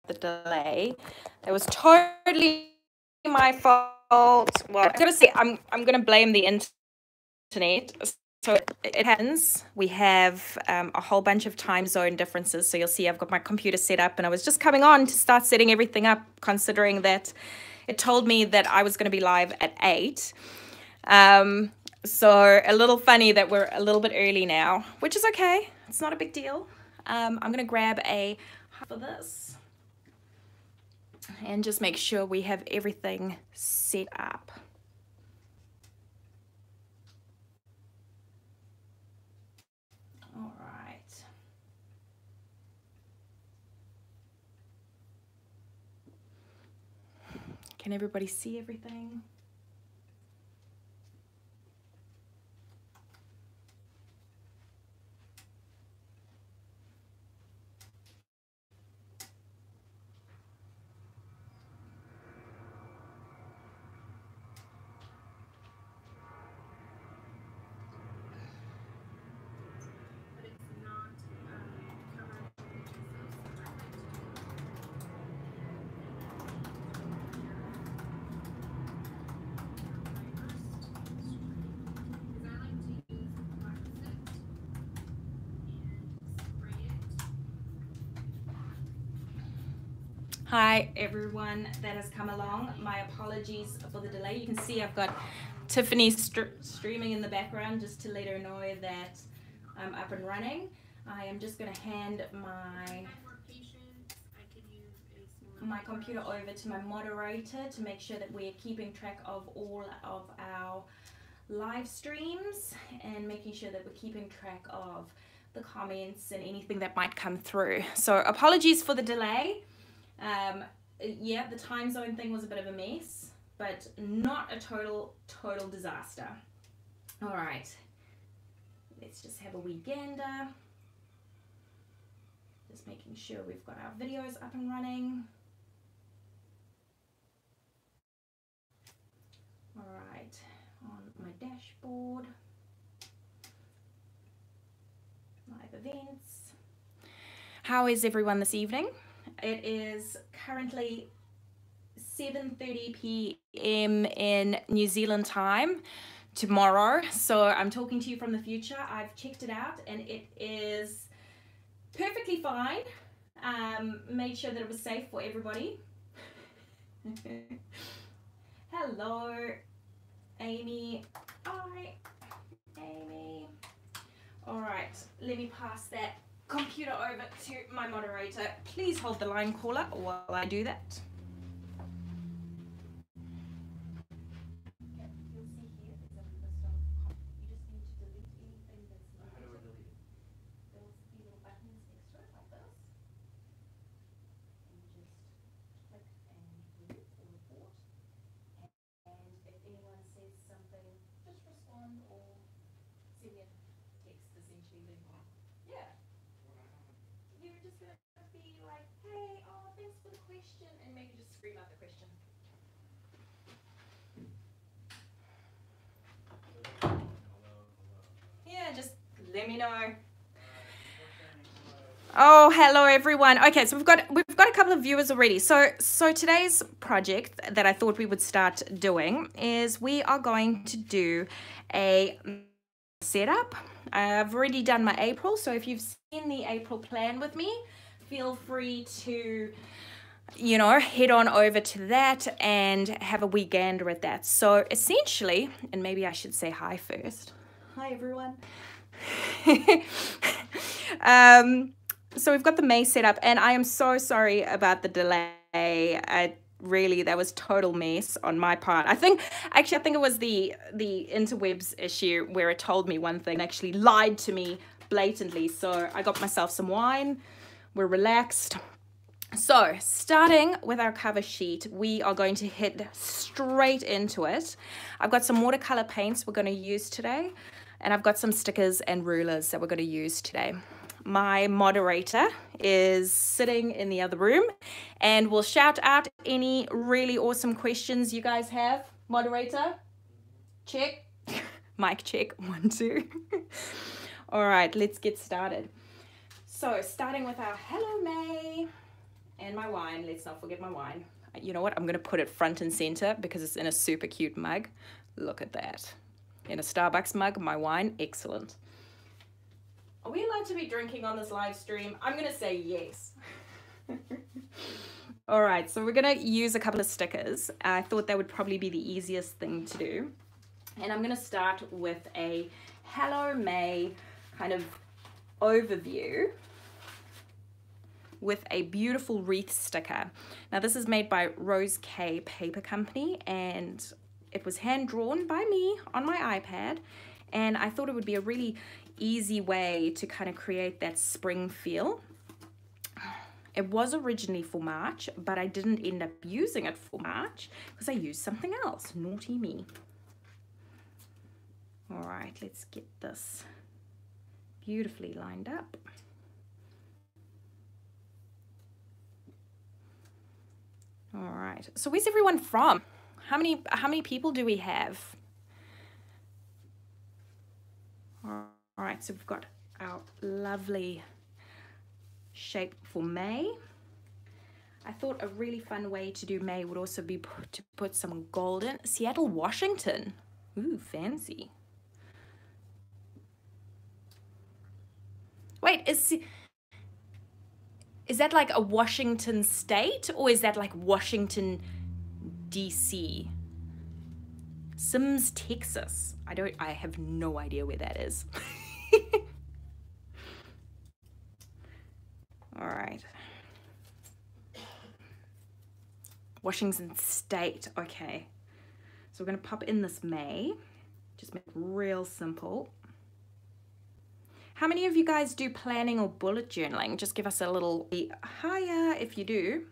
the delay. It was totally my fault. Well, I gotta say, I'm gonna blame the internet. So it happens. We have a whole bunch of time zone differences. So you'll see I've got my computer set up, and I was just coming on to start setting everything up, considering that it told me that I was going to be live at 8. So a little funny that we're a little bit early now, which is okay. It's not a big deal. I'm going to grab a for this and just make sure we have everything set up. All right. Can everybody see everything? Hi everyone that has come along. My apologies for the delay. You can see I've got Tiffany streaming in the background just to let her know that I'm up and running. I am just going to hand my computer over to my moderator to make sure that we're keeping track of all of our live streams and making sure that we're keeping track of the comments and anything that might come through. So apologies for the delay. Yeah, the time zone thing was a bit of a mess, but not a total disaster. All right, let's just have a wee gander. Just making sure we've got our videos up and running. All right, on my dashboard, live events. How is everyone this evening? It is currently 7:30 p.m. in New Zealand time tomorrow. So I'm talking to you from the future. I've checked it out and it is perfectly fine. Made sure that it was safe for everybody. Hello, Amy. Hi, Amy. All right, let me pass that computer over to my moderator. Please hold the line, caller, while I do that. Just let me know. Oh, hello everyone. Okay, so we've got a couple of viewers already. So today's project that I thought we would start doing is we are going to do a setup. I've already done my April, so if you've seen the April plan with me, feel free to head on over to that and have a wee gander at that. So essentially, and maybe I should say hi first. Hi everyone. So we've got the May set up, and I am so sorry about the delay. That was total mess on my part. I think it was the interwebs issue where it told me one thing and actually lied to me blatantly. So I got myself some wine. We're relaxed. So starting with our cover sheet, we are going to head straight into it. I've got some watercolor paints we're going to use today, and I've got some stickers and rulers that we're going to use today. My moderator is sitting in the other room and will shout out any really awesome questions you guys have. Moderator, check. Mic check, 1, 2. All right, let's get started. So starting with our Hello May. And my wine, let's not forget my wine. You know what, I'm gonna put it front and center because it's in a super cute mug. Look at that. In a Starbucks mug, my wine, excellent. Are we allowed to be drinking on this live stream? I'm gonna say yes. All right, so we're gonna use a couple of stickers. I thought that would probably be the easiest thing to do. And I'm gonna start with a Hello May kind of overview with a beautiful wreath sticker. Now this is made by Rose K Paper Company, and it was hand drawn by me on my iPad, and I thought it would be a really easy way to kind of create that spring feel. It was originally for March, but I didn't end up using it for March because I used something else. Naughty me. All right, let's get this beautifully lined up. All right, so where's everyone from? How many people do we have? All right, so we've got our lovely shape for May. I thought a really fun way to do May would also be to put some gold in. Seattle, Washington. Ooh, fancy. Wait, is that like a Washington state, or is that like Washington, DC? Sims, Texas. I have no idea where that is. All right. Washington state, okay. So we're gonna pop in this May, just make it real simple. How many of you guys do planning or bullet journaling? Just give us a little higher if you do.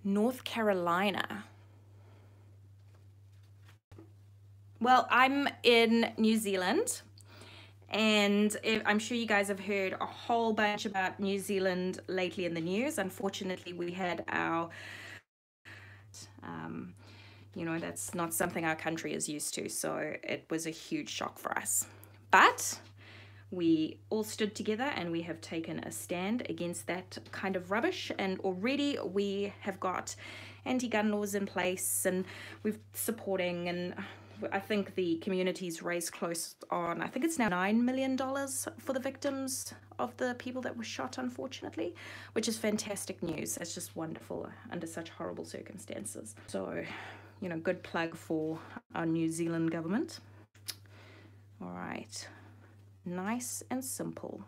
North Carolina. Well, I'm in New Zealand, and I'm sure you guys have heard a whole bunch about New Zealand lately in the news. Unfortunately, we had our, you know, that's not something our country is used to, so it was a huge shock for us. But we all stood together and we have taken a stand against that kind of rubbish, and already we have got anti-gun laws in place, and we're supporting, and I think the community's raised close on, I think it's now $9 million for the victims of the people that were shot, unfortunately, which is fantastic news. It's just wonderful under such horrible circumstances. So, you know, good plug for our New Zealand government. All right, nice and simple.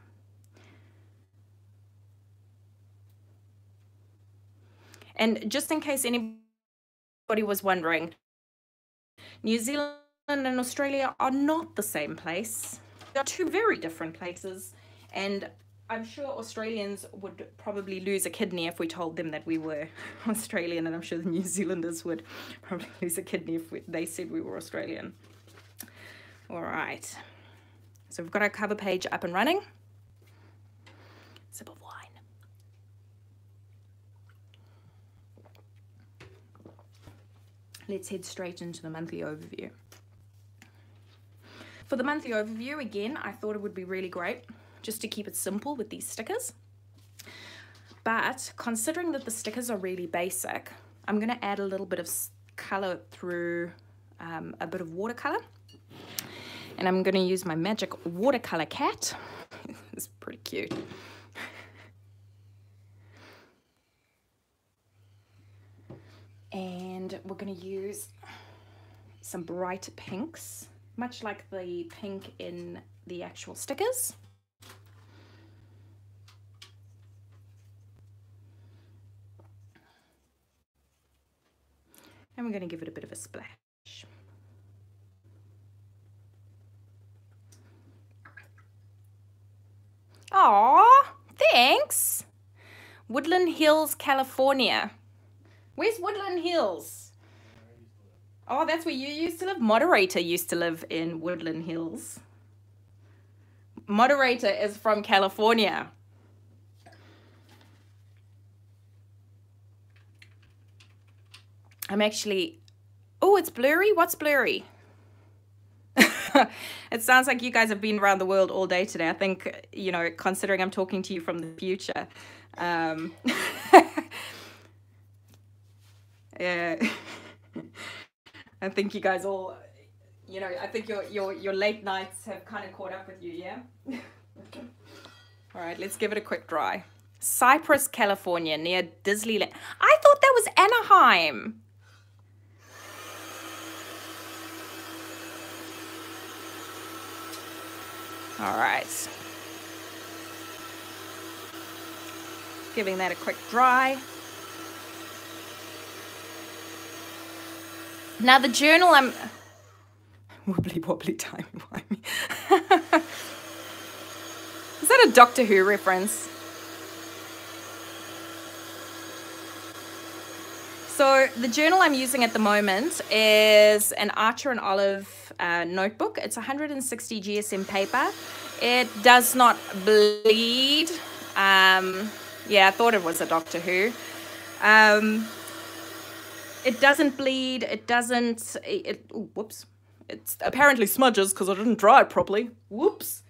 And just in case anybody was wondering, New Zealand and Australia are not the same place. They are two very different places, and I'm sure Australians would probably lose a kidney if we told them that we were Australian, and I'm sure the New Zealanders would probably lose a kidney if they said we were Australian. All right, so we've got our cover page up and running. Sip of wine. Let's head straight into the monthly overview. For the monthly overview, again, I thought it would be really great just to keep it simple with these stickers. But considering that the stickers are really basic, I'm going to add a little bit of color through a bit of watercolor. And I'm going to use my magic watercolor cat. It's pretty cute. And we're going to use some bright pinks, much like the pink in the actual stickers. And we're going to give it a bit of a splash. Aw, thanks. Woodland Hills, California. Where's Woodland Hills? Oh, that's where you used to live? Moderator used to live in Woodland Hills. Moderator is from California. I'm actually... Oh, it's blurry? What's blurry? It sounds like you guys have been around the world all day today. I think, you know, considering I'm talking to you from the future. Yeah. I think you guys all, you know, I think your late nights have kind of caught up with you, yeah? All right, let's give it a quick dry. Cypress, California, near Disneyland. I thought that was Anaheim. All right. Giving that a quick dry. Now the journal I'm... Wobbly wobbly timey-wimey. Is that a Doctor Who reference? So the journal I'm using at the moment is an Archer and Olive notebook. It's 160 GSM paper. It does not bleed. Yeah, I thought it was a Doctor Who. It doesn't bleed. It doesn't... Ooh, whoops. It apparently smudges because I didn't dry it properly. Whoops.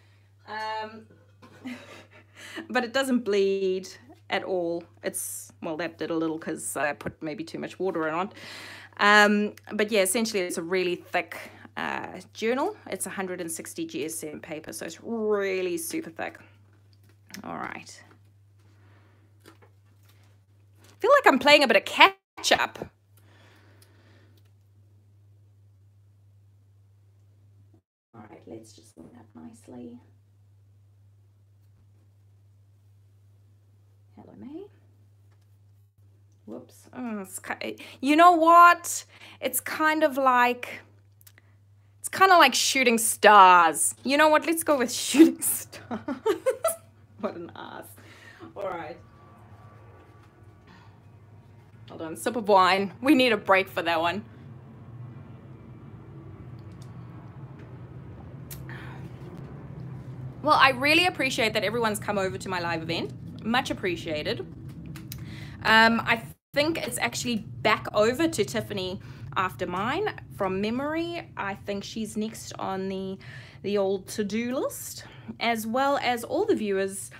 But it doesn't bleed at all. It's, well, that did a little because I put maybe too much water on it. But yeah, essentially it's a really thick journal. It's 160 GSM paper, so it's really super thick. All right. I feel like I'm playing a bit of catch up. All right, let's just line up nicely. Hello, May. Whoops. Oh, you know what? It's kind of like shooting stars. You know what? Let's go with shooting stars. What an ass. All right. Hold on. Sip of wine. We need a break for that one. Well, I really appreciate that everyone's come over to my live event. Much appreciated. I think it's actually back over to Tiffany after mine from memory. I think she's next on the old to-do list, as well as all the viewers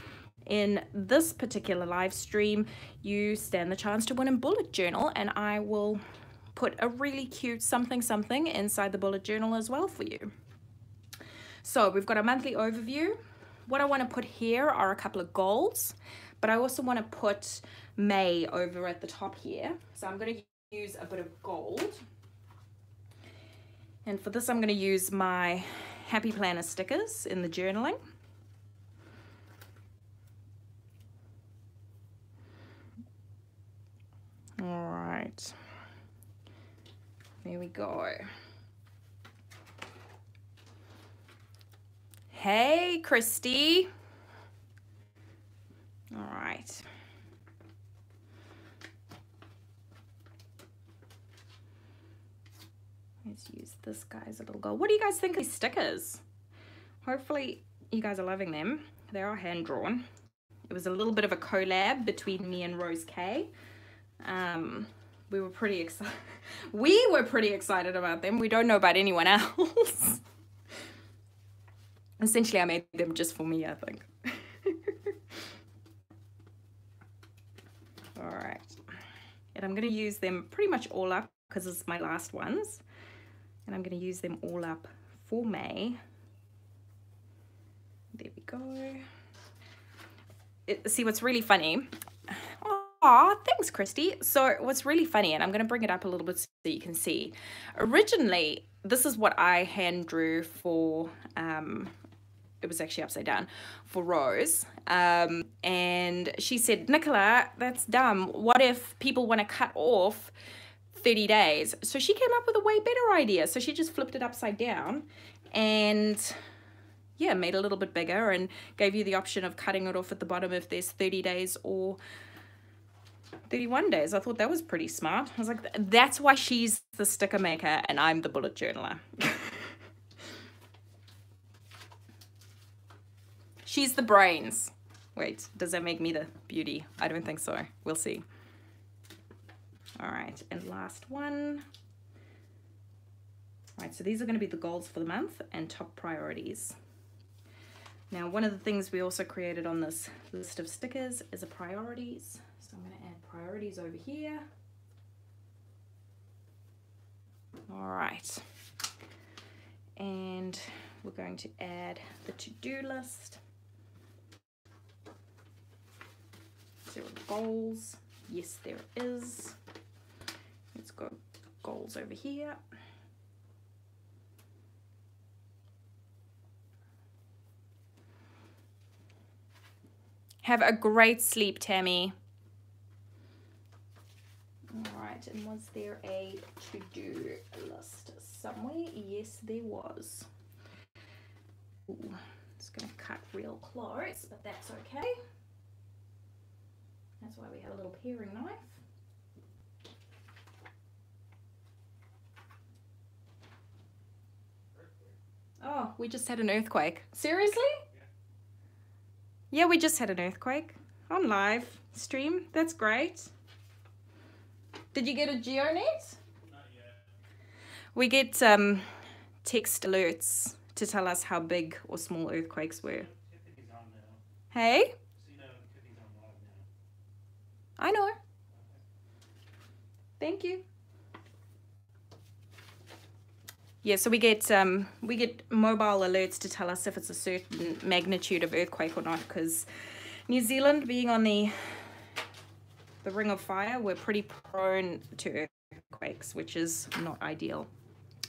in this particular live stream. You stand the chance to win a bullet journal, and I will put a really cute something inside the bullet journal as well for you. So we've got a monthly overview. What I want to put here are a couple of goals, but I also want to put May over at the top here. So I'm going to use a bit of gold. And for this, I'm going to use my Happy Planner stickers in the journaling. All right. There we go. Hey, Christy. All right. Let's use this guy's a little gold. What do you guys think of these stickers? Hopefully you guys are loving them. They are hand drawn. It was a little bit of a collab between me and Rose K. We were pretty excited. We were pretty excited about them. We don't know about anyone else. Essentially, I made them just for me, I think. All right. And I'm going to use them pretty much all up because it's my last ones. And I'm going to use them all up for May. There we go. See, what's really funny... Aw, thanks, Christy. So what's really funny, and I'm going to bring it up a little bit so you can see. Originally, this is what I hand drew for, it was actually upside down, for Rose. And she said, Nicola, that's dumb. What if people want to cut off 30 days? So she came up with a way better idea. So she just flipped it upside down and... yeah, made it a little bit bigger and gave you the option of cutting it off at the bottom if there's 30 days or 31 days. I thought that was pretty smart. I was like, that's why she's the sticker maker and I'm the bullet journaler. She's the brains. Wait, does that make me the beauty? I don't think so. We'll see. All right, and last one. Right, so these are going to be the goals for the month and top priorities. Now, one of the things we also created on this list of stickers is a priorities. So I'm going to add priorities over here. All right. And we're going to add the to-do list. Is there goals? Yes, there is. Let's go goals over here. Have a great sleep, Tammy. All right, and was there a to-do list somewhere? Yes, there was. Ooh, it's gonna cut real close, but that's okay. That's why we have a little paring knife. Oh, we just had an earthquake. Seriously? Yeah, we just had an earthquake on live stream. That's great. Did you get a GeoNet? Not yet. We get text alerts to tell us how big or small earthquakes were. Tiffany's on now. Hey? So you know Tiffany's on live now. I know. Okay. Thank you. Yeah, so we get mobile alerts to tell us if it's a certain magnitude of earthquake or not, because New Zealand being on the Ring of Fire, we're pretty prone to earthquakes, which is not ideal.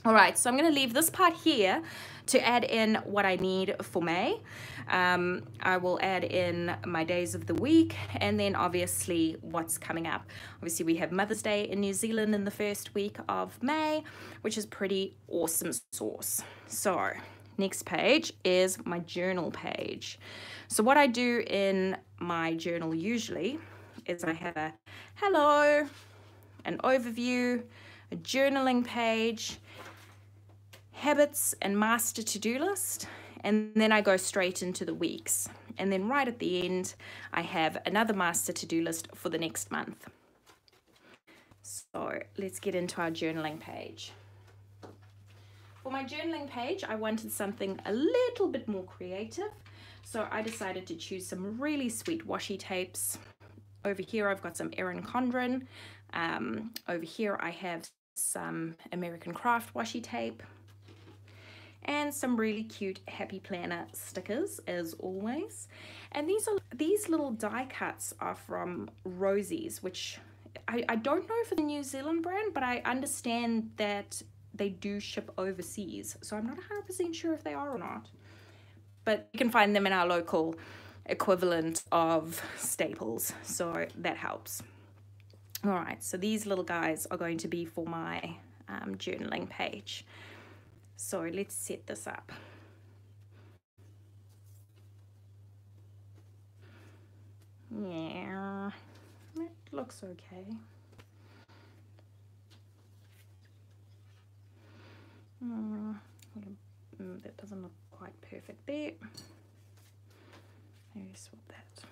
All right, so I'm going to leave this part here to add in what I need for May. I will add in my days of the week and then obviously what's coming up. Obviously we have Mother's Day in New Zealand in the first week of May, which is pretty awesome sauce. So next page is my journal page. So what I do in my journal usually is I have a hello, an overview, a journaling page, habits and master to-do list, and then I go straight into the weeks. And then right at the end, I have another master to-do list for the next month. So let's get into our journaling page. For my journaling page, I wanted something a little bit more creative. So I decided to choose some really sweet washi tapes. Over here, I've got some Erin Condren. Over here, I have some American Craft washi tape. And some really cute Happy Planner stickers as always. And these little die cuts are from Rosie's, which I don't know for the New Zealand brand, but I understand that they do ship overseas. So I'm not 100% sure if they are or not. But you can find them in our local equivalent of Staples, so that helps. All right, so these little guys are going to be for my journaling page. So let's set this up. Yeah, it looks okay. That doesn't look quite perfect there. Maybe swap that.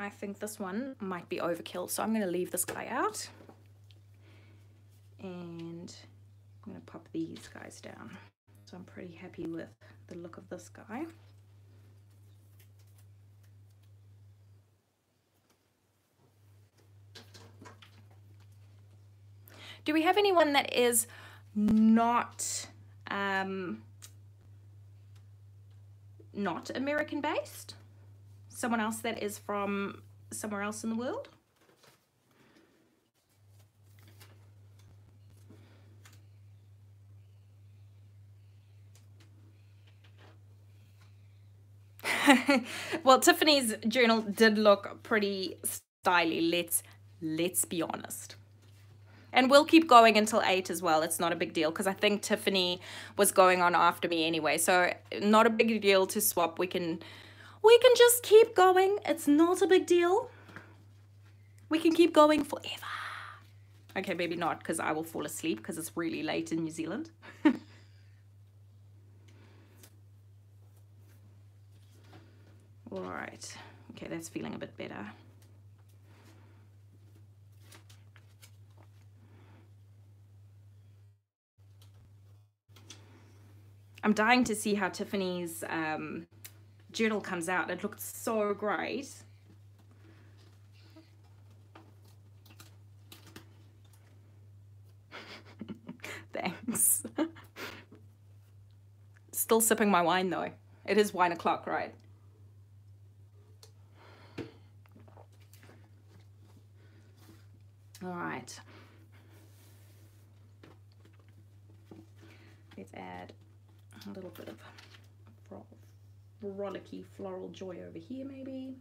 I think this one might be overkill, so I'm going to leave this guy out. And I'm going to pop these guys down. So I'm pretty happy with the look of this guy. Do we have anyone that is not American based? Someone else that is from somewhere else in the world? Well, Tiffany's journal did look pretty stylish, let's be honest. And we'll keep going until 8 as well. It's not a big deal because I think Tiffany was going on after me anyway. So not a big deal to swap. We can just keep going. It's not a big deal. We can keep going forever. Okay, maybe not because I will fall asleep because it's really late in New Zealand. All right. Okay, that's feeling a bit better. I'm dying to see how Tiffany's journal comes out. It looked so great. Thanks. Still sipping my wine though. It is wine o'clock, right? All right. Let's add a little bit of frolicky floral joy over here maybe.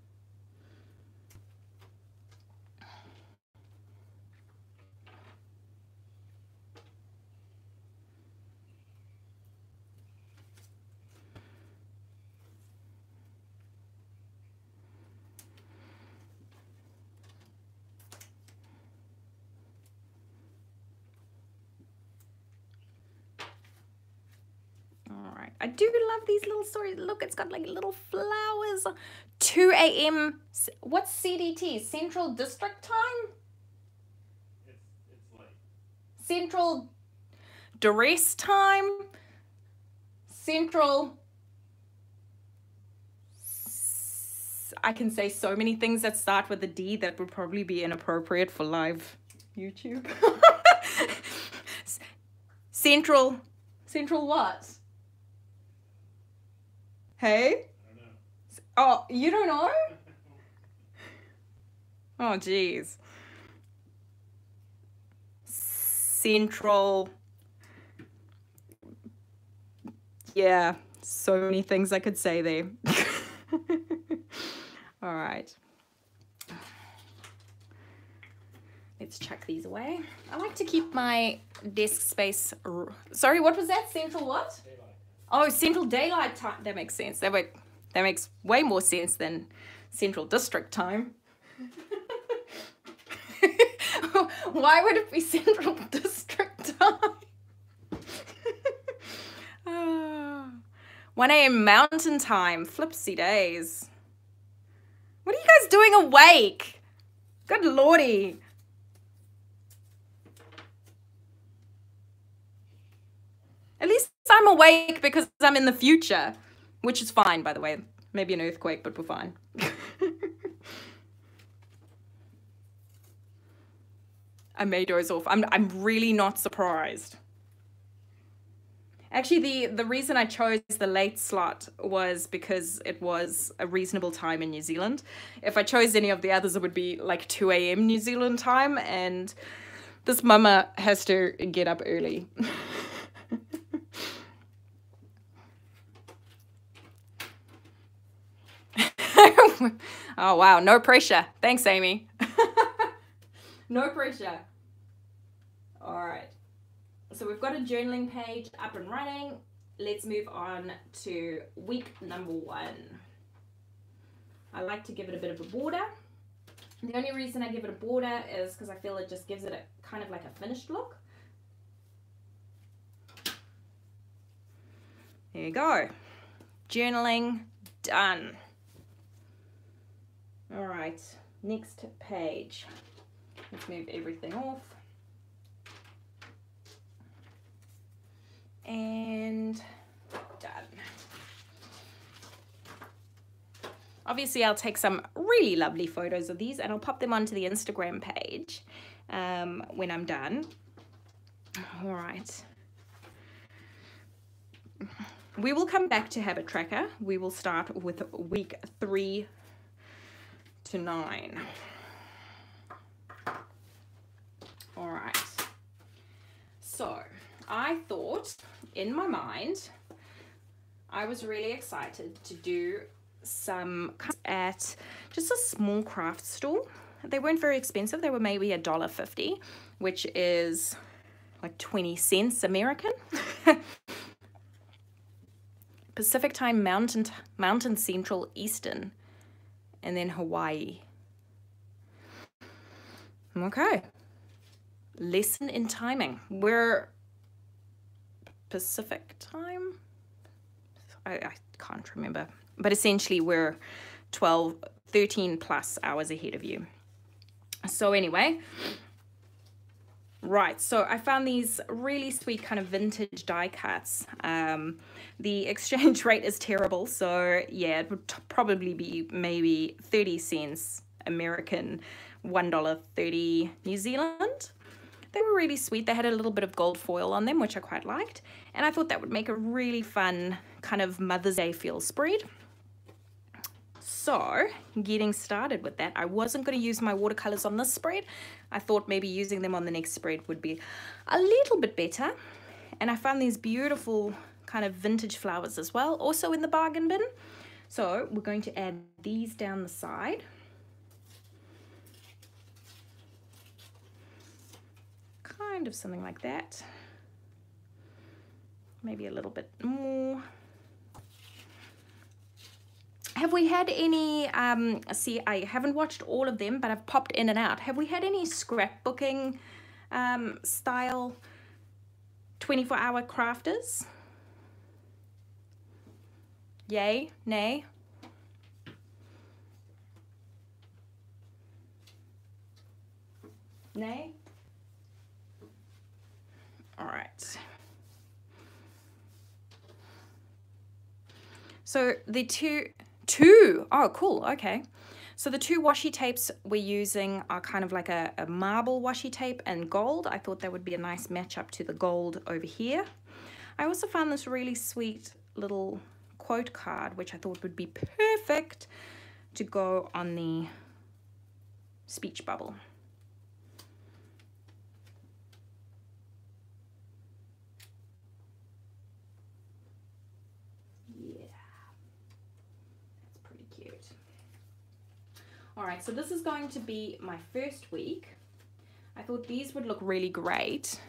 I do love these little stories. Look, it's got like little flowers. 2 a.m. What's CDT? Central District Time? It's like Central Duress Time? Central... I can say so many things that start with a D that would probably be inappropriate for live YouTube. Central what? Hey? I don't know. Oh, you don't know? Oh, geez. Central. Yeah, so many things I could say there. All right. Let's chuck these away. I like to keep my desk space... Sorry, what was that? Central what? Daylight. Oh, Central Daylight Time. That makes sense. That makes way more sense than Central District Time. Why would it be Central District Time? 1 a.m. Mountain Time. Flipsy days. What are you guys doing awake? Good lordy. At least I'm awake because I'm in the future, which is fine, by the way. Maybe an earthquake, but we're fine. I may doze off. I'm really not surprised. Actually, the reason I chose the late slot was because it was a reasonable time in New Zealand. If I chose any of the others, it would be like 2 a.m. New Zealand time, and this mama has to get up early. Oh, wow. No pressure. Thanks, Amy. No pressure. All right. So we've got a journaling page up and running. Let's move on to week number 1. I like to give it a bit of a border. The only reason I give it a border is because I feel it just gives it a kind of like a finished look. There you go. Journaling done. All right, next page. Let's move everything off. And done. Obviously, I'll take some really lovely photos of these and I'll pop them onto the Instagram page when I'm done. All right. We will come back to Habit Tracker. We will start with week 3 to 9. All right. So I thought in my mind, I was really excited to do some at just a small craft store. They weren't very expensive. They were maybe $1.50, which is like 20 cents American. Pacific Time, Mountain Central, Eastern, and then Hawaii. Okay. Lesson in timing. We're Pacific Time? I can't remember. But essentially we're 12, 13 plus hours ahead of you. So anyway, right, so I found these really sweet kind of vintage die cuts. The exchange rate is terrible, so yeah, it would probably be maybe 30 cents American, $1.30 New Zealand. They were really sweet. They had a little bit of gold foil on them, which I quite liked, and I thought that would make a really fun kind of Mother's Day feel spread. So getting started with that, I wasn't going to use my watercolors on this spread. I thought maybe using them on the next spread would be a little bit better. And I found these beautiful kind of vintage flowers as well, also in the bargain bin. So we're going to add these down the side. Kind of something like that. Maybe a little bit more. Have we had any, see, I haven't watched all of them, but I've popped in and out. Have we had any scrapbooking style 24-hour crafters? Yay, nay? Nay? All right. So the two, oh cool, okay. So the two washi tapes we're using are kind of like a marble washi tape and gold. I thought that would be a nice matchup to the gold over here. I also found this really sweet little quote card, which I thought would be perfect to go on the speech bubble. All right, so this is going to be my first week. I thought these would look really great.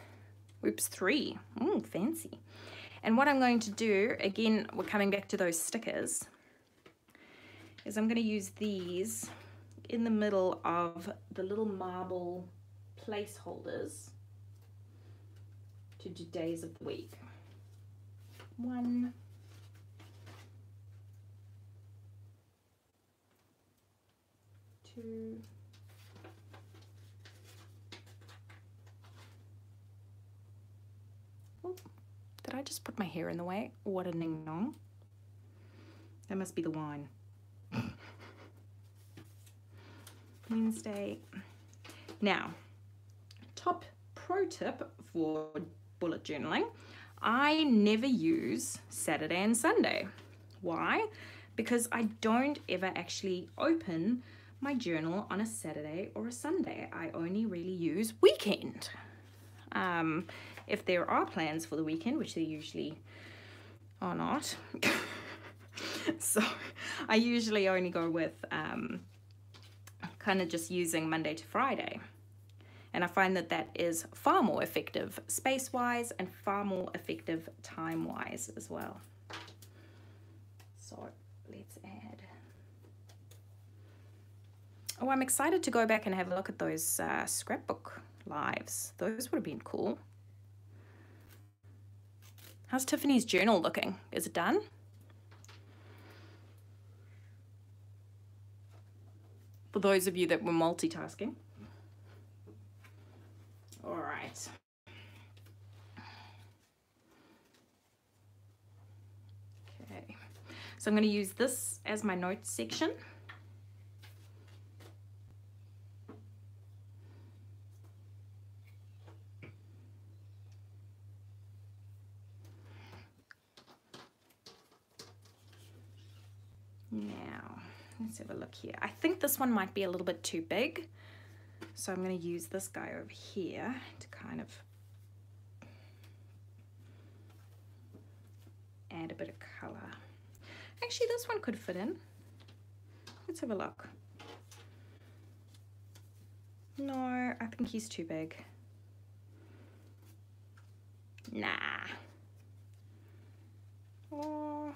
Oops, 3. Ooh, fancy. And what I'm going to do, again, we're coming back to those stickers, is I'm going to use these in the middle of the little marble placeholders to do days of the week. 1, 2, 2. Did I just put my hair in the way? What a ding dong. That must be the wine. Wednesday. Now, top pro tip for bullet journaling. I never use Saturday and Sunday. Why? Because I don't ever actually open my journal on a Saturday or a Sunday. I only really use weekend. If there are plans for the weekend, which there usually are not, so I usually only go with kind of just using Monday to Friday. And I find that that is far more effective space-wise and far more effective time-wise as well. So let's add. Oh, I'm excited to go back and have a look at those scrapbook lives. Those would have been cool. How's Tiffany's journal looking? Is it done? For those of you that were multitasking. All right. Okay. So I'm going to use this as my notes section. Now, let's have a look here. I think this one might be a little bit too big. So I'm going to use this guy over here to kind of add a bit of color. Actually, this one could fit in. Let's have a look. No, I think he's too big. Nah. Oh.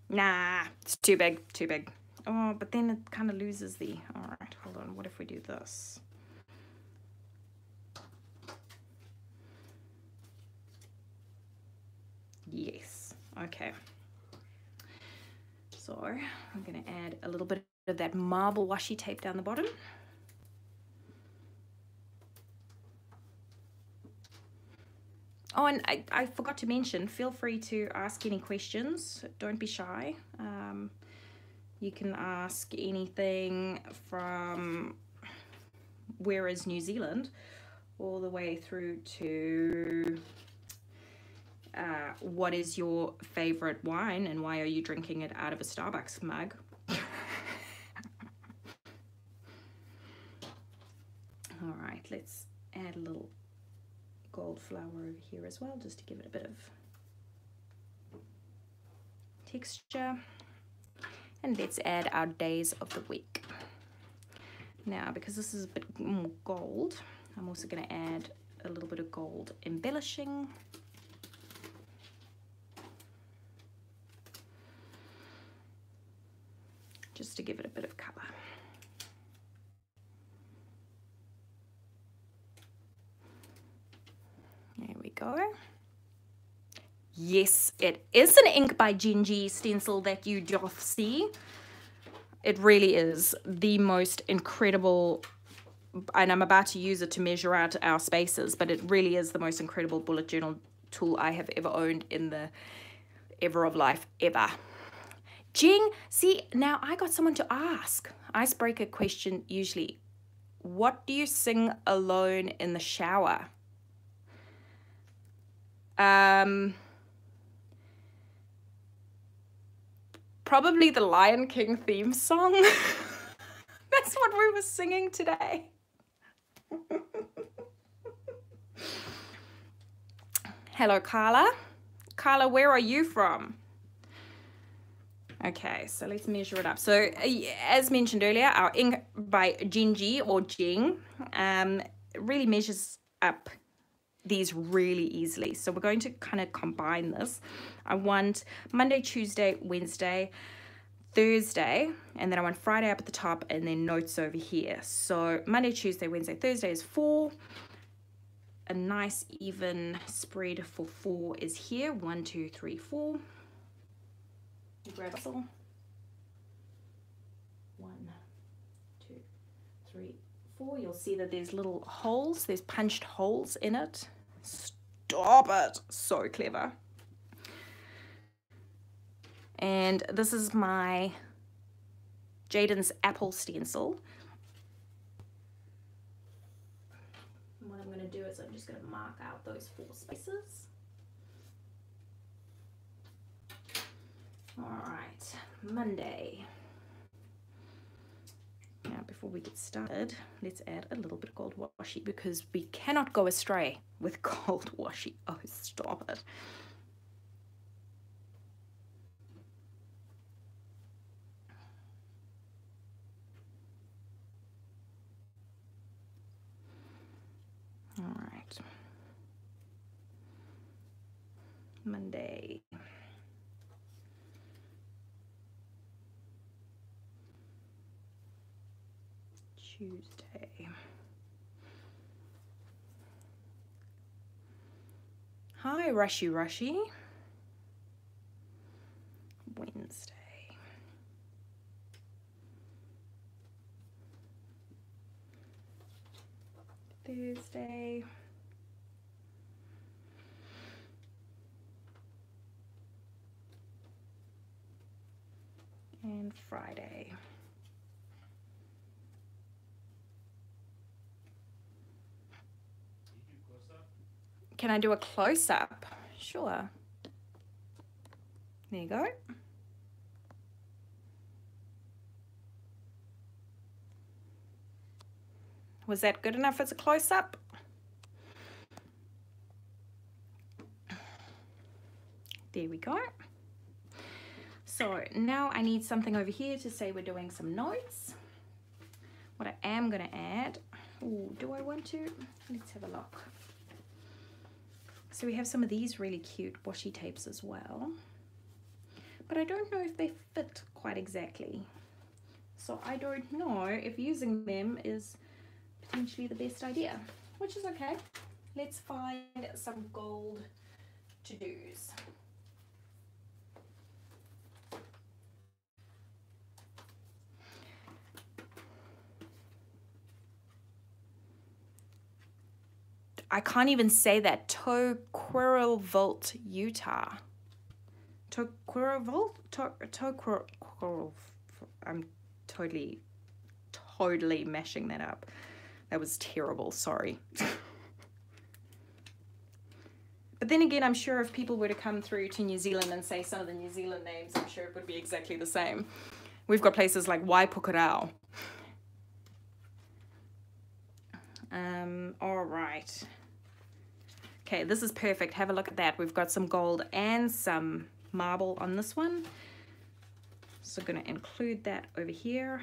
Nah, it's too big, too big. Oh, but then it kind of loses the... All right, hold on. What if we do this? Yes. Okay. So I'm going to add a little bit of that marble washi tape down the bottom. Oh, and I forgot to mention, feel free to ask any questions. Don't be shy. You can ask anything from where is New Zealand all the way through to what is your favorite wine and why are you drinking it out of a Starbucks mug? All right, let's add a little gold flower over here as well, just to give it a bit of texture. And let's add our days of the week. Now, because this is a bit more gold, I'm also going to add a little bit of gold embellishing. Just to give it a bit of color. There we go. Yes, it is an Ink by Gingy stencil that you just see. It really is the most incredible, and I'm about to use it to measure out our spaces, but it really is the most incredible bullet journal tool I have ever owned in the ever of life, ever. Jing, see, now I got someone to ask. Icebreaker question usually. What do you sing alone in the shower? Probably the Lion King theme song. That's what we were singing today. Hello, Carla. Carla, where are you from? Okay, so let's measure it up. So as mentioned earlier, our Ink by Gingy or Jing really measures up these really easily. So we're going to kind of combine this. I want Monday, Tuesday, Wednesday, Thursday, and then I want Friday up at the top and then notes over here. So Monday, Tuesday, Wednesday, Thursday is 4. A nice even spread for 4 is here. 1, 2, 3, 4. You grab a pencil. 1, 2, 3, 4. You'll see that there's little holes. There's punched holes in it. Stop it. So clever. And this is my Jaden's apple stencil. And what I'm going to do is I'm just going to mark out those 4 spaces. All right, Monday. Now, before we get started, let's add a little bit of gold washi because we cannot go astray with gold washi. Oh, stop it. All right. Monday. Tuesday. Hi, Rushy Rushy. Wednesday. Thursday. And Friday. Can I do a close-up? Sure. There you go. Was that good enough as a close-up? There we go. So now I need something over here to say we're doing some notes. What I am going to add, ooh, do I want to? Let's have a look. So we have some of these really cute washi tapes as well, but I don't know if they fit quite exactly. So I don't know if using them is potentially the best idea, which is okay. Let's find some gold to-dos. I can't even say that. Toquerville, Utah. Toquerville? Toquerville. I'm totally mashing that up. That was terrible, sorry. But then again, I'm sure if people were to come through to New Zealand and say some of the New Zealand names, I'm sure it would be exactly the same. We've got places like Waipukurau. All right. Okay, this is perfect. Have a look at that. We've got some gold and some marble on this one. So I'm going to include that over here.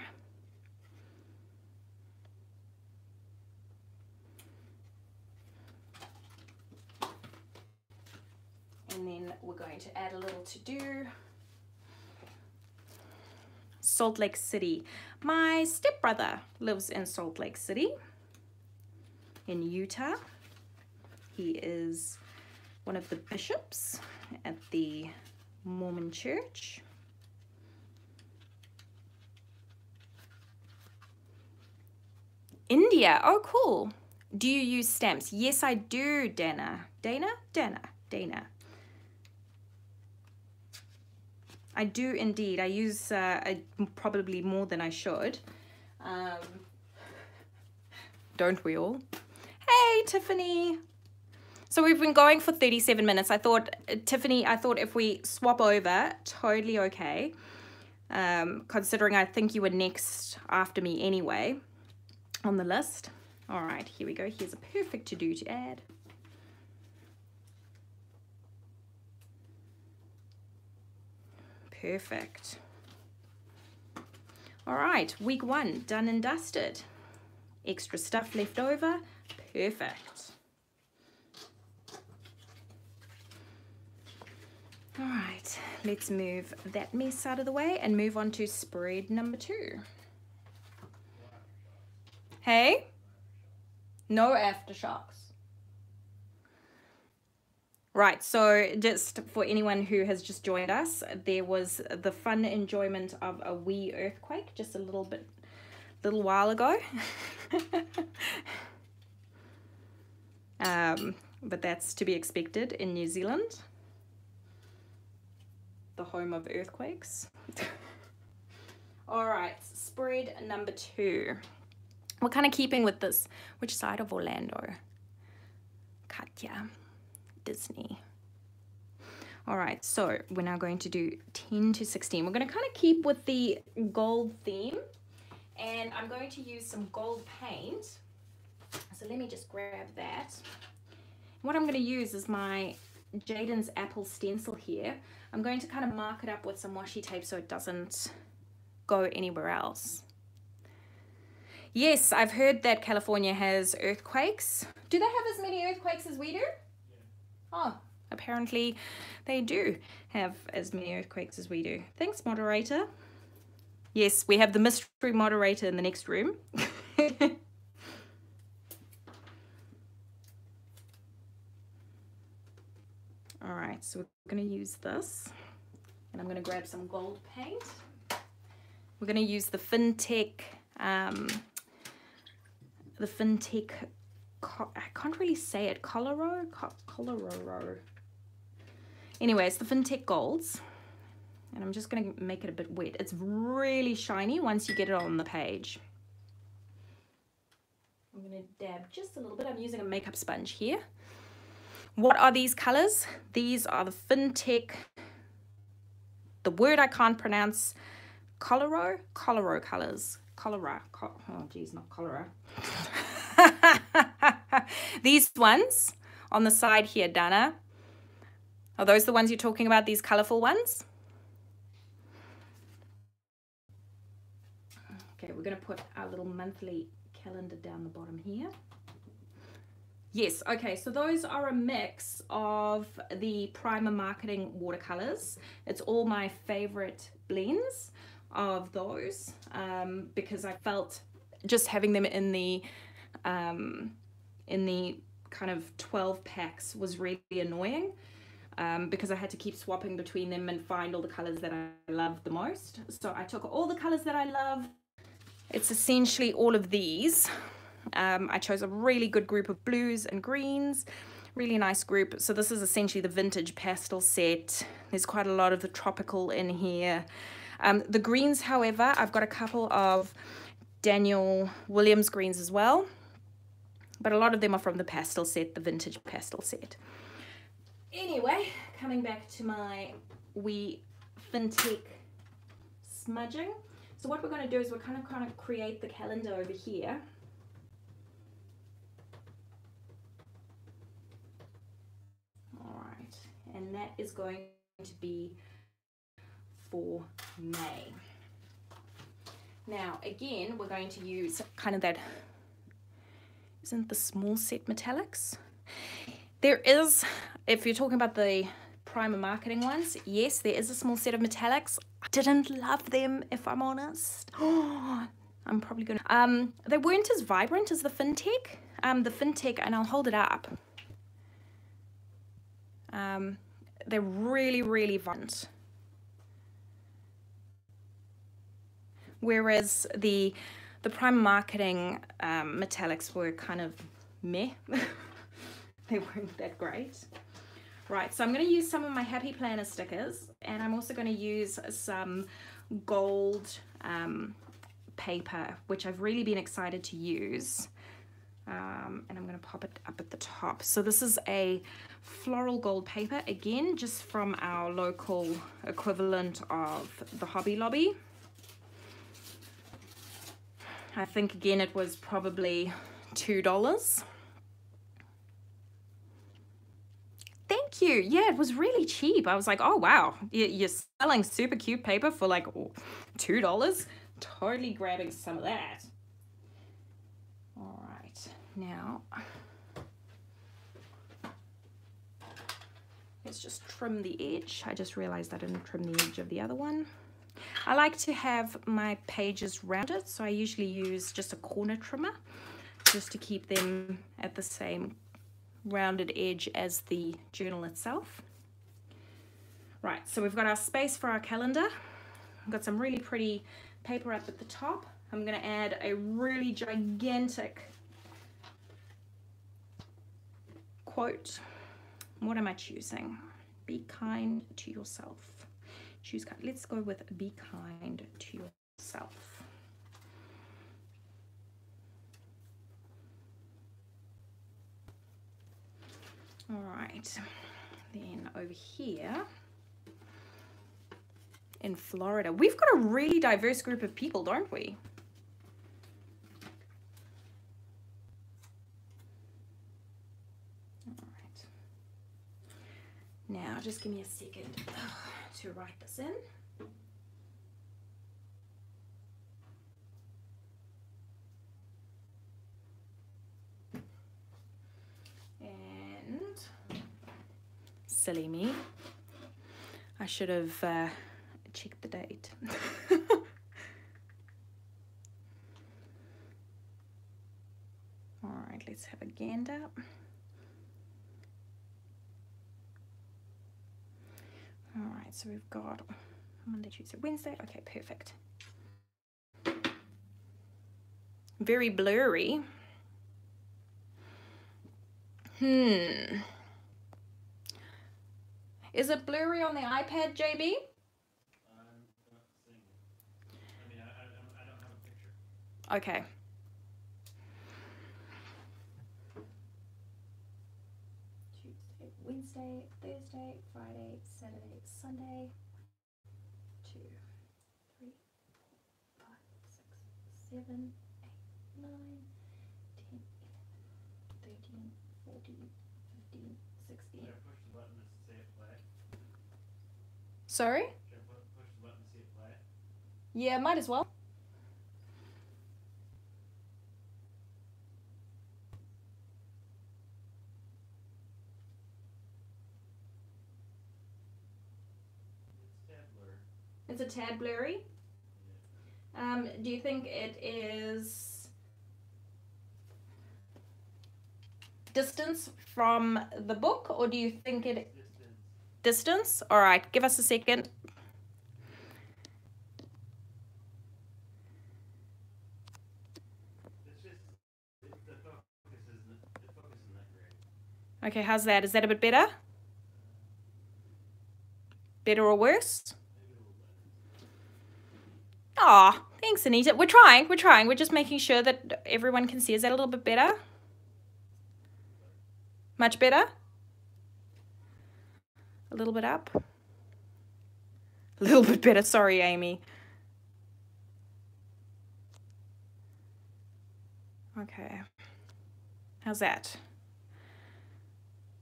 And then we're going to add a little to-do. Salt Lake City. My stepbrother lives in Salt Lake City in Utah. He is one of the bishops at the Mormon church. India. Oh, cool. Do you use stamps? Yes, I do, Dana. Dana? I do indeed. I use probably more than I should. Don't we all? Hey, Tiffany. So we've been going for 37 minutes. I thought, Tiffany, if we swap over, totally okay. Considering I think you were next after me anyway on the list. All right, here we go. Here's a perfect to-do to add. Perfect. All right, week 1, done and dusted. Extra stuff left over. Perfect. All right, let's move that mess out of the way and move on to spread number 2. Hey? No aftershocks. Right, so just for anyone who has just joined us, there was the fun enjoyment of a wee earthquake just a little while ago. But that's to be expected in New Zealand, the home of earthquakes. All right, spread number 2. We're kind of keeping with this. Which side of Orlando? Katya. Disney. All right, so we're now going to do 10 to 16. We're going to kind of keep with the gold theme, and I'm going to use some gold paint. So let me just grab that. What I'm going to use is my Jaden's Apple stencil here. I'm going to kind of mark it up with some washi tape so it doesn't go anywhere else. Yes, I've heard that California has earthquakes. Do they have as many earthquakes as we do? Oh, apparently they do have as many earthquakes as we do. Thanks, moderator. Yes, we have the mystery moderator in the next room. All right, so we're going to use this, and I'm going to grab some gold paint. We're going to use the FinTech, I can't really say it, Colorado. Anyway, it's the FinTech Golds, and I'm just going to make it a bit wet. It's really shiny once you get it on the page. I'm going to dab just a little bit. I'm using a makeup sponge here. What are these colors? These are the FinTech, the word I can't pronounce, Colorado colors. Oh geez, not Colorado. These ones on the side here, Dana, are those the ones you're talking about, these colorful ones? Okay, we're going to put our little monthly calendar down the bottom here. Yes, okay, so those are a mix of the Primer Marketing watercolors. It's all my favorite blends of those because I felt just having them in the kind of 12 packs was really annoying because I had to keep swapping between them and find all the colors that I loved the most. So I took all the colors that I love. It's essentially all of these. I chose a really good group of blues and greens, really nice group. So this is essentially the vintage pastel set. There's quite a lot of the tropical in here. The greens, however, I've got a couple of Daniel Williams greens as well, but a lot of them are from the pastel set, the vintage pastel set. Anyway, coming back to my wee fintech smudging. So what we're going to do is we're kind of create the calendar over here. All right, and that is going to be for May. Now again, we're going to use kind of that, isn't the small set metallics? There is, if you're talking about the primer marketing ones, yes, there is a small set of metallics. I didn't love them, if I'm honest. Oh, I'm probably gonna, they weren't as vibrant as the fintech. And I'll hold it up. They're really, really vibrant. Whereas the primer marketing metallics were kind of meh. They weren't that great. Right, so I'm going to use some of my Happy Planner stickers, and I'm also going to use some gold paper, which I've really been excited to use. And I'm going to pop it up at the top. So this is a floral gold paper, again, just from our local equivalent of the Hobby Lobby. I think, again, it was probably $2. Thank you. Yeah, it was really cheap. I was like, oh, wow, you're selling super cute paper for like $2? Totally grabbing some of that. All right, now let's just trim the edge. I just realized I didn't trim the edge of the other one. I like to have my pages rounded, so I usually use just a corner trimmer just to keep them at the same rounded edge as the journal itself. Right, so we've got our space for our calendar. We've got some really pretty paper up at the top. I'm going to add a really gigantic quote. What am I choosing? Be kind to yourself. Choose kind. Let's go with be kind to yourself. All right, then over here in Florida, we've got a really diverse group of people, don't we? All right. Now, just give me a second to write this in. Silly me. I should have checked the date. All right, let's have a gander. All right, so we've got Monday, Tuesday, Wednesday. Okay, perfect. Very blurry. Is it blurry on the iPad, JB? I'm not seeing it. I mean, I don't have a picture. Okay. Tuesday, Wednesday, Thursday, Friday, Saturday, Sunday. 2, 3, 4, 5, 6, 7, 8, 9, 10, 11, 13, 14, 15, 16. Should I push the button to say it play? Sorry? Should I push the button to see it play? Yeah, might as well. It's a tad blurry. Yeah. Do you think it is distance from the book, or do you think it distance? All right, give us a second. It's just, Okay, how's that? Is that a bit better? Better or worse? Oh, thanks, Anita. We're trying. We're just making sure that everyone can see. Is that a little bit better? Much better? A little bit up? A little bit better. Sorry, Amy. Okay. How's that?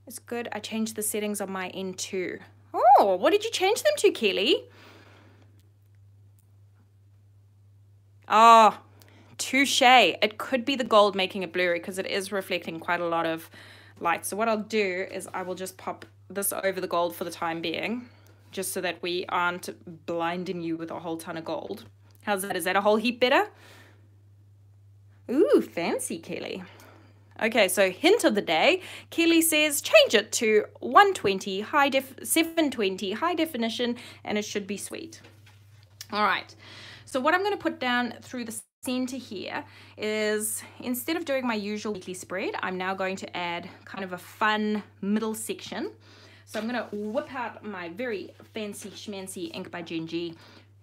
It's good. I changed the settings on my end too. Oh, what did you change them to, Kelly? Oh, touche. It could be the gold making it blurry because it is reflecting quite a lot of light. So what I'll do is I will just pop this over the gold for the time being, just so that we aren't blinding you with a whole ton of gold. How's that? Is that a whole heap better? Ooh, fancy, Kelly. Okay, so hint of the day, Kelly says change it to 120 720 high definition, and it should be sweet. All right, so what I'm going to put down through the center here is, instead of doing my usual weekly spread, I'm now going to add kind of a fun middle section. So I'm going to whip out my very fancy schmancy ink by Genji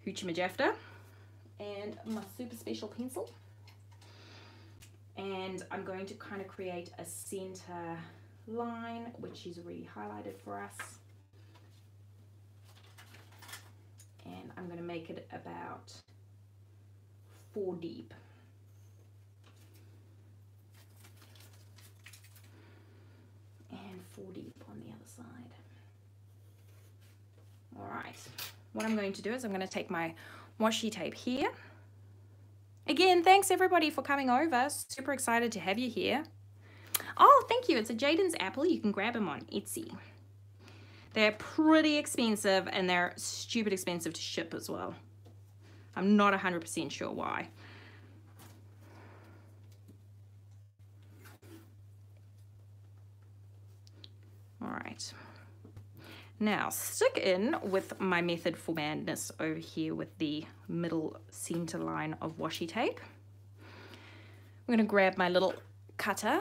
Hoochie Majafta and my super special pencil. And I'm going to kind of create a center line, which she's already highlighted for us. And I'm going to make it about 4 deep. And 4 deep on the other side. All right. What I'm going to do is I'm going to take my washi tape here. Again, thanks everybody for coming over. Super excited to have you here. Oh, thank you. It's a Jaden's apple. You can grab them on Etsy. They're pretty expensive and they're stupid expensive to ship as well. I'm not 100% sure why. All right. Now stick in with my method for madness over here with the middle center line of washi tape. I'm going to grab my little cutter.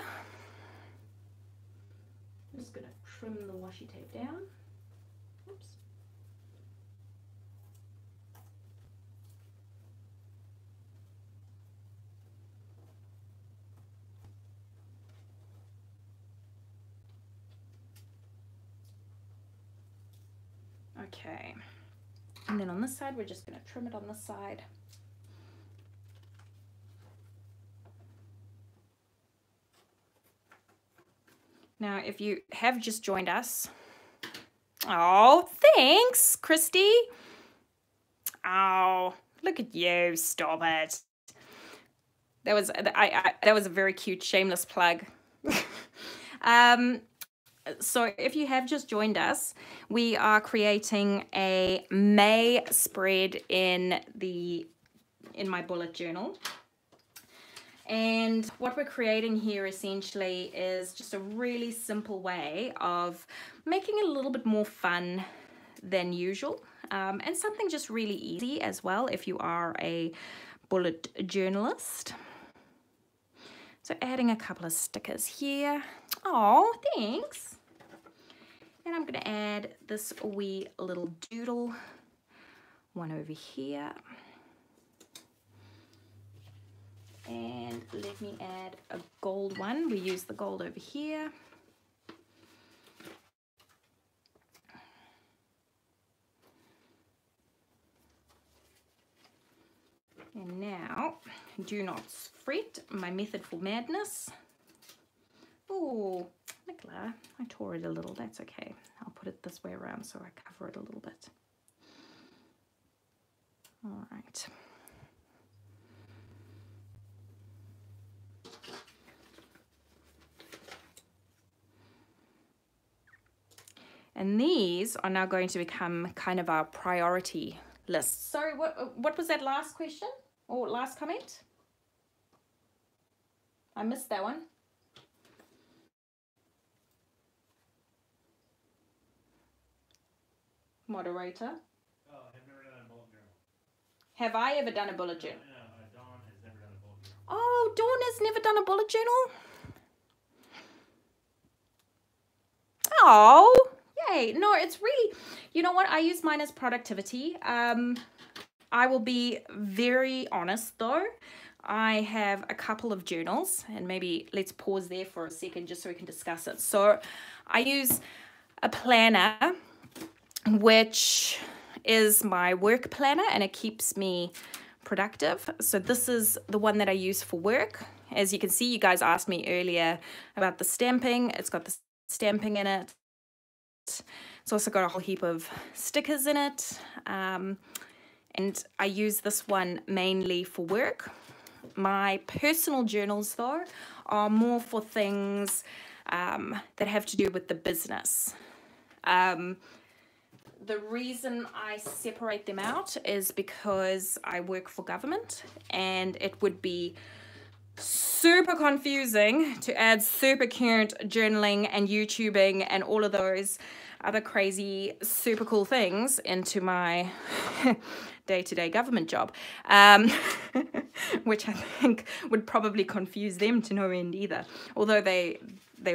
I'm just going to trim the washi tape down. Oops. Okay, and then on this side, we're just going to trim it on this side. Now, if you have just joined us, oh, thanks, Christy. Oh, look at you, stop it. That was, that was a very cute, shameless plug. So if you have just joined us, we are creating a May spread in my bullet journal. And what we're creating here essentially is just a really simple way of making it a little bit more fun than usual, and something just really easy as well if you are a bullet journalist. So adding a couple of stickers here. Oh, thanks. And I'm going to add this wee little doodle one over here. And let me add a gold one. We use the gold over here. And now, do not fret, my method for madness. Oh, Nicola, I tore it a little, that's okay. I'll put it this way around so I cover it a little bit. All right. And these are now going to become kind of our priority list. Sorry, what was that last question or last comment? I missed that one. Moderator. Oh, I've never done a bullet journal. Have I ever done a bullet journal? No, Dawn has never done a bullet journal. Oh, Dawn has never done a bullet journal? Oh, yay. No, it's really, you know what? I use mine as productivity. I will be very honest though. I have a couple of journals, and maybe let's pause there for a second just so we can discuss it. So I use a planner, which is my work planner, and it keeps me productive. So this is the one that I use for work. As you can see, you guys asked me earlier about the stamping. It's got the stamping in it. It's also got a whole heap of stickers in it. And I use this one mainly for work. My personal journals, though, are more for things that have to do with the business. The reason I separate them out is because I work for government, and it would be super confusing to add super cute journaling and YouTubing and all of those other crazy super cool things into my day-to-day government job, which I think would probably confuse them to no end either, although they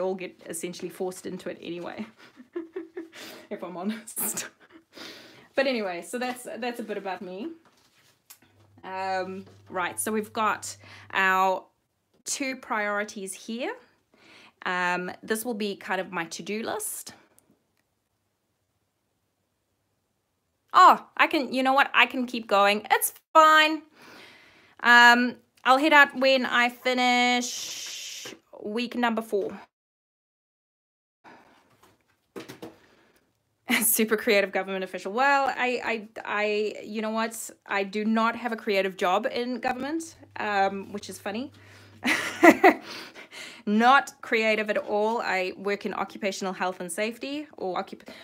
all get essentially forced into it anyway. If I'm honest. But anyway, so that's a bit about me. Right, so we've got our 2 priorities here. This will be kind of my to-do list. Oh, you know what? I can keep going. It's fine. I'll head out when I finish week number 4. Super creative government official. Well, I you know what? I do not have a creative job in government, which is funny. Not creative at all. I work in occupational health and safety, or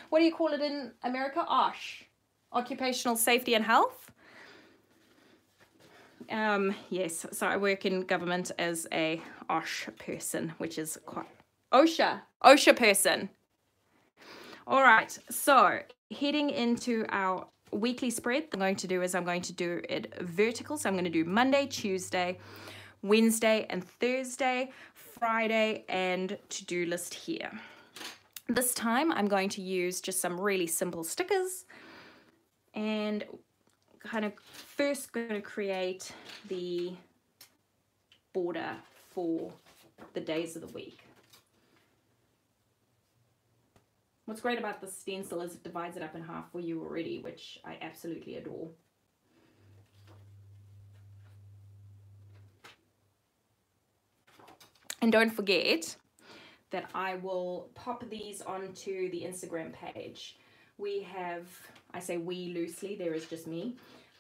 what do you call it in America? OSH, occupational safety and health. Yes, so I work in government as a OSH person, which is quite OSHA person. All right, so heading into our weekly spread, what I'm going to do is I'm going to do it vertical. So I'm going to do Monday, Tuesday, Wednesday, and Thursday, Friday, and to-do list here. This time I'm going to use just some really simple stickers, and kind of first going to create the border for the days of the week. What's great about the stencil is it divides it up in half for you already, which I absolutely adore. And don't forget that I will pop these onto the Instagram page. We have, I say we loosely, there is just me.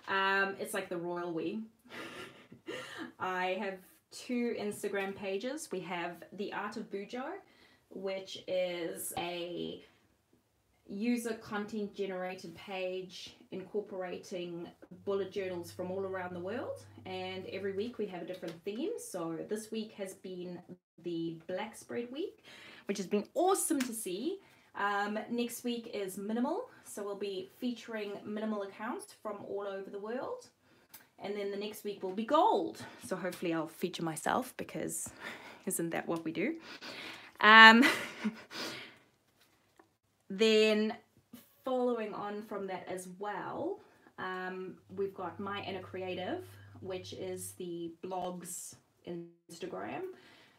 It's like the royal we. I have 2 Instagram pages. We have The Art of Bujo, which is a user content generated page incorporating bullet journals from all around the world, and every week we have a different theme. So this week has been the Black Spread week, which has been awesome to see. Next week is minimal, so we'll be featuring minimal accounts from all over the world, and then the next week will be gold, so hopefully I'll feature myself, because isn't that what we do? Then following on from that as well, we've got My Inner Creative, which is the blog's Instagram.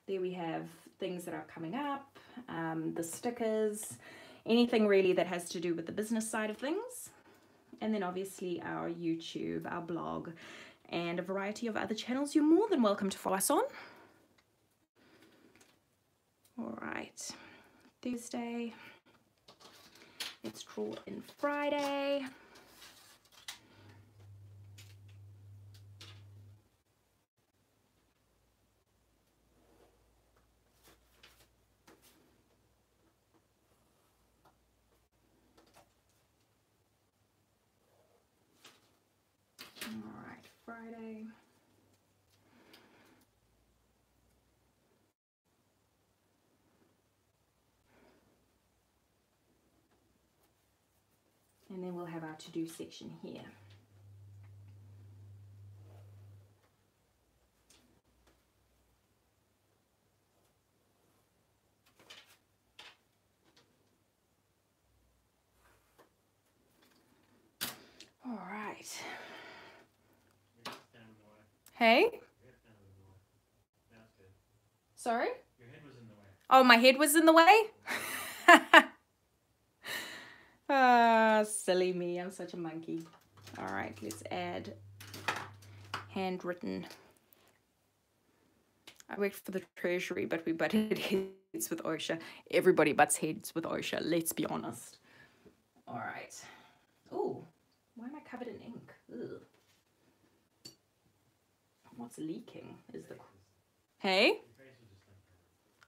There we have things that are coming up, the stickers, anything really that has to do with the business side of things. And then obviously our YouTube, our blog, and a variety of other channels you're more than welcome to follow us on. All right, Thursday. Let's draw in Friday. All right, Friday. And then we'll have our to-do section here. Your head's kind of in the way. Hey? Your head's kind of in the way. That's good. Sorry? Your head was in the way. Oh, my head was in the way? Ah, silly me. I'm such a monkey. All right, let's add handwritten. I worked for the Treasury, but we butted heads with OSHA. Everybody butts heads with OSHA, let's be honest. All right. Oh, why am I covered in ink? Ugh. What's leaking is the... Hey? Your face was just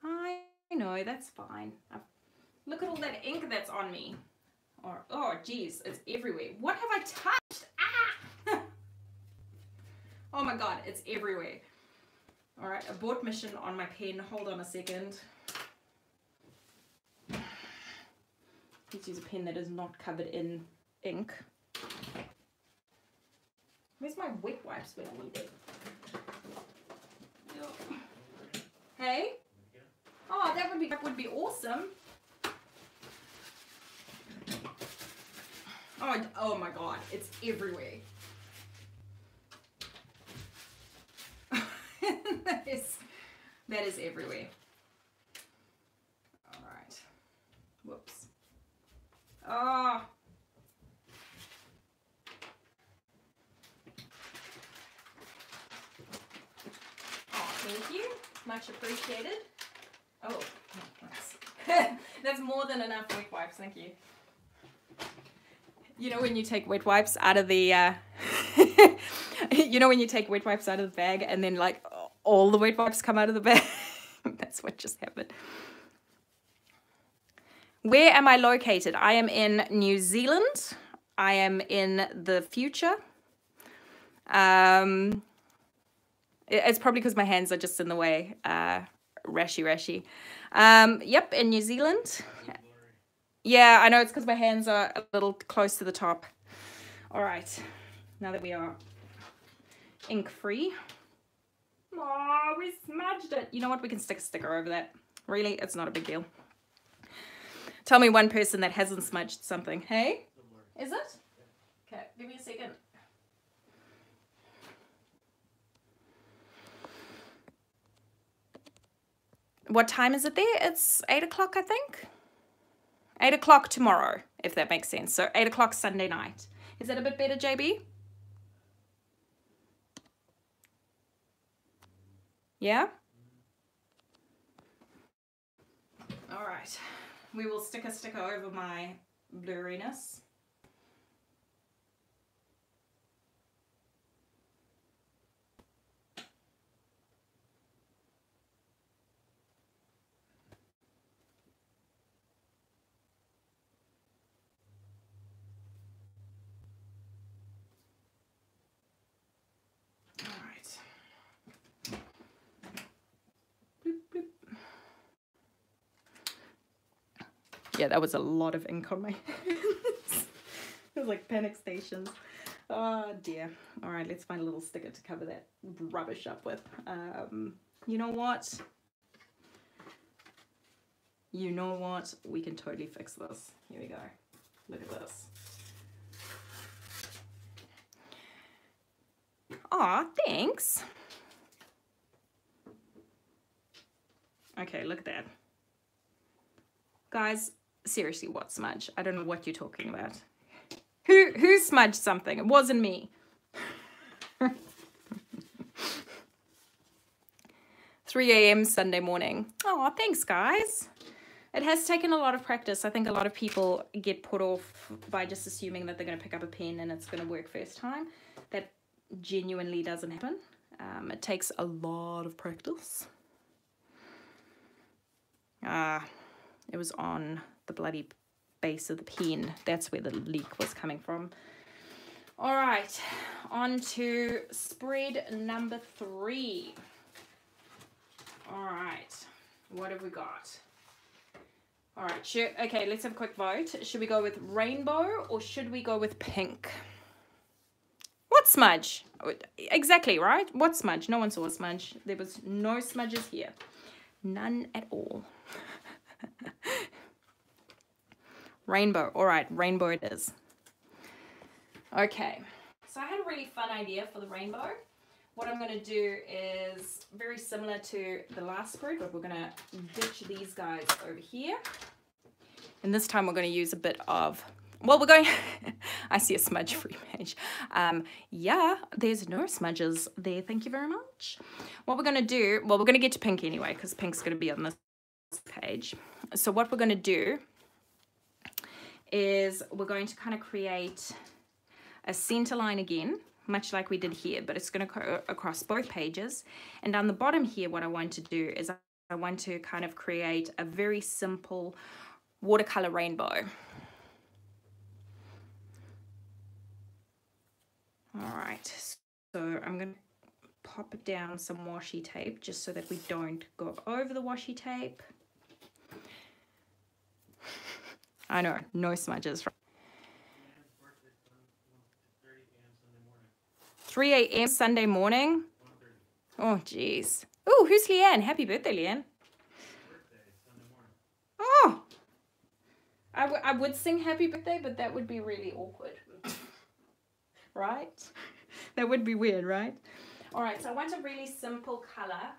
like I know, that's fine. Look at all that ink that's on me. Oh, geez, it's everywhere. What have I touched? Ah! Oh my God, it's everywhere. All right, abort mission on my pen. Hold on a second. Let's use a pen that is not covered in ink. Where's my wet wipes when I need it? Hey? Oh, that would be awesome. Oh my God, it's everywhere. that is everywhere. All right. Whoops. Oh. Oh, thank you. Much appreciated. Oh, nice. That's more than enough wet wipes. Thank you. You know when you take wet wipes out of the, you know when you take wet wipes out of the bag and then like all the wet wipes come out of the bag? That's what just happened. Where am I located? I am in New Zealand. I am in the future. It's probably because my hands are just in the way. Rashy. Yep, in New Zealand. Yeah, I know it's because my hands are a little close to the top. All right, now that we are ink free. Oh, we smudged it. You know what? We can stick a sticker over that. Really, it's not a big deal. Tell me one person that hasn't smudged something. Hey? Is it? Okay, give me a second. What time is it there? It's 8 o'clock, I think. 8 o'clock tomorrow, if that makes sense. So 8 o'clock Sunday night. Is that a bit better, JB? Yeah? All right. We will stick a sticker over my blurriness. Yeah, that was a lot of ink on my hands. It was like panic stations. Oh dear. All right, let's find a little sticker to cover that rubbish up with. You know what? You know what? We can totally fix this. Here we go. Look at this. Aw, thanks. Okay, look at that. Guys, seriously, what smudge? I don't know what you're talking about. Who smudged something? It wasn't me. 3 a.m. Sunday morning. Oh, thanks, guys. It has taken a lot of practice. I think a lot of people get put off by just assuming that they're going to pick up a pen and it's going to work first time. That genuinely doesn't happen. It takes a lot of practice. It was on the bloody base of the pen. That's where the leak was coming from. All right, on to spread number 3. All right, what have we got? All right, okay, let's have a quick vote. Should we go with rainbow or should we go with pink? What smudge? Exactly, right? What smudge? No one saw a smudge. There was no smudges here. None at all. Rainbow. All right, rainbow it is. Okay, really fun idea for the rainbow. What I'm going to do is very similar to the last spread, but we're going to ditch these guys over here. And this time we're going to use a bit of, well, we're going, I see a smudge free page. Yeah, there's no smudges there. Thank you very much. What we're going to do, well, we're going to get to pink anyway, because pink's going to be on this page. So what we're going to do is we're going to kind of create a center line again, much like we did here, but it's going to go across both pages. And down the bottom here, what I want to do is I want to kind of create a very simple watercolor rainbow. All right, so I'm going to pop down some washi tape just so that we don't go over the washi tape. I know, no smudges. 3 a.m. Sunday morning. Oh, jeez. Oh, who's Leanne? Happy birthday, Leanne. Oh, I would sing happy birthday, but that would be really awkward. Right? That would be weird, right? All right, so I want a really simple color.